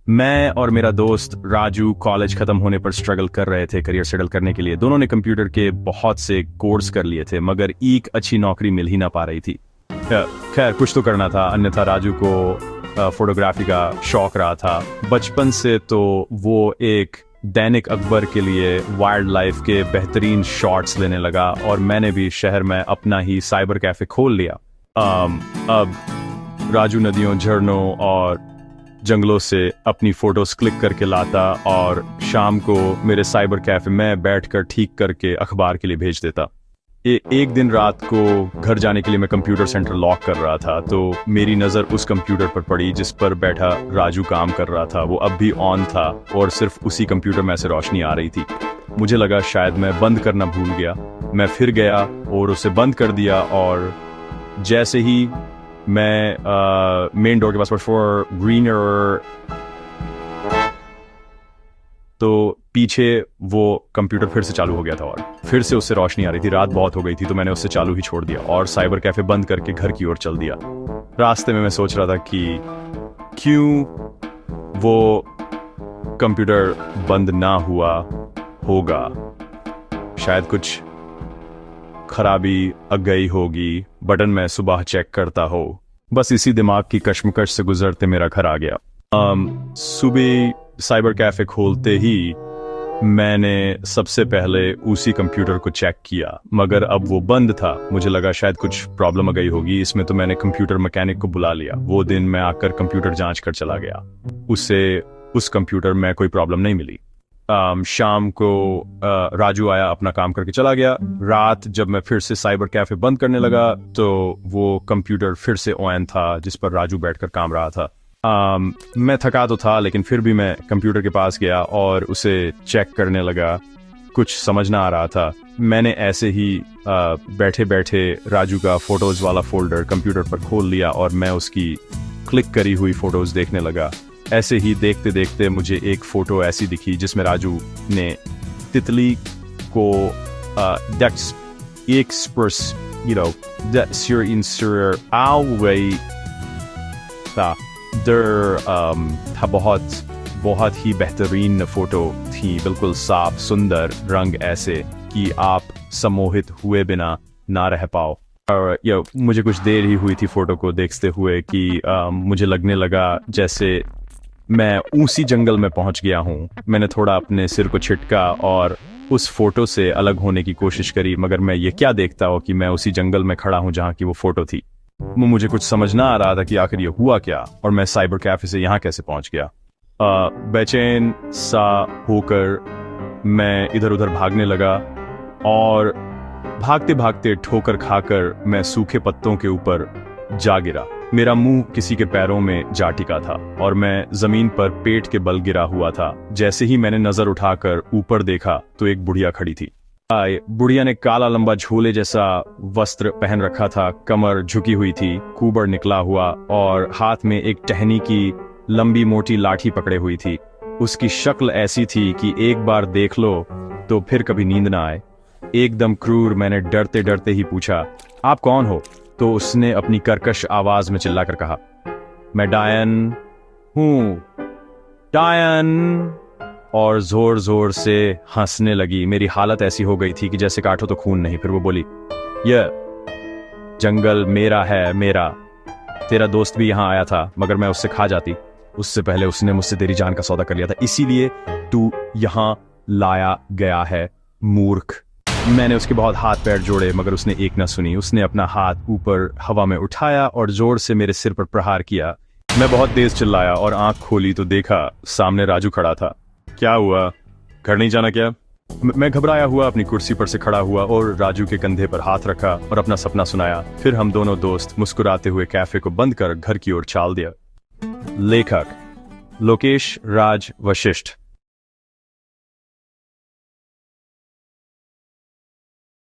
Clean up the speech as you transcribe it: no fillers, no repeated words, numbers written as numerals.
मैं और मेरा दोस्त राजू कॉलेज खत्म होने पर स्ट्रगल कर रहे थे करियर सेटल करने के लिए। दोनों ने कंप्यूटर के बहुत से कोर्स कर लिए थे मगर एक अच्छी नौकरी मिल ही ना पा रही थी। खैर कुछ तो करना था, अन्यथा राजू को फोटोग्राफी का शौक रहा था बचपन से, तो वो एक दैनिक अखबार के लिए वाइल्ड लाइफ के बेहतरीन शॉट्स लेने लगा और मैंने भी शहर में अपना ही साइबर कैफे खोल लिया। अब राजू नदियों, झरनों और जंगलों से अपनी फोटोज क्लिक करके लाता और शाम को मेरे साइबर कैफे में बैठकर ठीक करके अखबार के लिए भेज देता। एक दिन रात को घर जाने के लिए मैं कंप्यूटर सेंटर लॉक कर रहा था तो मेरी नज़र उस कंप्यूटर पर पड़ी जिस पर बैठा राजू काम कर रहा था। वो अब भी ऑन था और सिर्फ उसी कंप्यूटर में से रोशनी आ रही थी। मुझे लगा शायद मैं बंद करना भूल गया। मैं फिर गया और उसे बंद कर दिया और जैसे ही मैं मेन डोर के पास फॉर ग्रीनर, तो पीछे वो कंप्यूटर फिर से चालू हो गया था और फिर से उससे रोशनी आ रही थी। रात बहुत हो गई थी तो मैंने उससे चालू ही छोड़ दिया और साइबर कैफे बंद करके घर की ओर चल दिया। रास्ते में मैं सोच रहा था कि क्यों वो कंप्यूटर बंद ना हुआ होगा, शायद कुछ खराबी आ गई होगी, बटन में सुबह चेक करता हो। बस इसी दिमाग की कश्मकश से गुजरते मेरा घर आ गया। सुबह साइबर कैफे खोलते ही मैंने सबसे पहले उसी कंप्यूटर को चेक किया मगर अब वो बंद था। मुझे लगा शायद कुछ प्रॉब्लम आ गई होगी इसमें, तो मैंने कंप्यूटर मैकेनिक को बुला लिया। वो दिन मैं आकर कंप्यूटर जांच कर चला गया। उससे उस कंप्यूटर में कोई प्रॉब्लम नहीं मिली। शाम को राजू आया, अपना काम करके चला गया। रात जब मैं फिर से साइबर कैफे बंद करने लगा तो वो कंप्यूटर फिर से ऑन था जिस पर राजू बैठकर काम रहा था। मैं थका तो था लेकिन फिर भी मैं कंप्यूटर के पास गया और उसे चेक करने लगा। कुछ समझ ना आ रहा था। मैंने ऐसे ही बैठे बैठे राजू का फोटोज वाला फोल्डर कंप्यूटर पर खोल लिया और मैं उसकी क्लिक करी हुई फोटोज देखने लगा। ऐसे ही देखते देखते मुझे एक फोटो ऐसी दिखी जिसमें राजू ने तितली को था। बहुत ही बेहतरीन फोटो थी, बिल्कुल साफ सुंदर रंग ऐसे कि आप सम्मोहित हुए बिना ना रह पाओ। और मुझे कुछ देर ही हुई थी फोटो को देखते हुए कि मुझे लगने लगा जैसे मैं उसी जंगल में पहुंच गया हूं। मैंने थोड़ा अपने सिर को छिटका और उस फोटो से अलग होने की कोशिश करी मगर मैं ये क्या देखता हूं कि मैं उसी जंगल में खड़ा हूं जहां की वो फोटो थी। मुझे कुछ समझ ना आ रहा था कि आखिर ये हुआ क्या और मैं साइबर कैफे से यहाँ कैसे पहुंच गया। बेचैन सा होकर मैं इधर उधर भागने लगा और भागते भागते ठोकर खाकर मैं सूखे पत्तों के ऊपर जा गिरा। मेरा मुंह किसी के पैरों में जा टिका था और मैं जमीन पर पेट के बल गिरा हुआ था। जैसे ही मैंने नजर उठाकर ऊपर देखा तो एक बुढ़िया खड़ी थी। बुढ़िया ने काला लंबा झोले जैसा वस्त्र पहन रखा था, कमर झुकी हुई थी, कुबड़ निकला हुआ और हाथ में एक टहनी की लंबी मोटी लाठी पकड़े हुई थी। उसकी शक्ल ऐसी थी कि एक बार देख लो तो फिर कभी नींद ना आए। एकदम क्रूर मैंने डरते डरते ही पूछा, आप कौन हो? तो उसने अपनी कर्कश आवाज में चिल्लाकर कहा, मैं डायन हूं, डायन, और जोर जोर से हंसने लगी। मेरी हालत ऐसी हो गई थी कि जैसे काटो तो खून नहीं। फिर वो बोली, यह जंगल मेरा है, मेरा। तेरा दोस्त भी यहाँ आया था मगर मैं उससे खा जाती। उससे पहले उसने मुझसे तेरी जान का सौदा कर लिया था, इसीलिए तू यहाँ लाया गया है, मूर्ख। मैंने उसके बहुत हाथ पैर जोड़े मगर उसने एक न सुनी। उसने अपना हाथ ऊपर हवा में उठाया और जोर से मेरे सिर पर प्रहार किया। मैं बहुत तेज चिल्लाया और आंख खोली तो देखा सामने राजू खड़ा था। क्या हुआ, घर नहीं जाना क्या? मैं घबराया हुआ अपनी कुर्सी पर से खड़ा हुआ और राजू के कंधे पर हाथ रखा और अपना सपना सुनाया। फिर हम दोनों दोस्त मुस्कुराते हुए कैफे को बंद कर घर की ओर चाल दिया। लेखक लोकेश राज वशिष्ठ।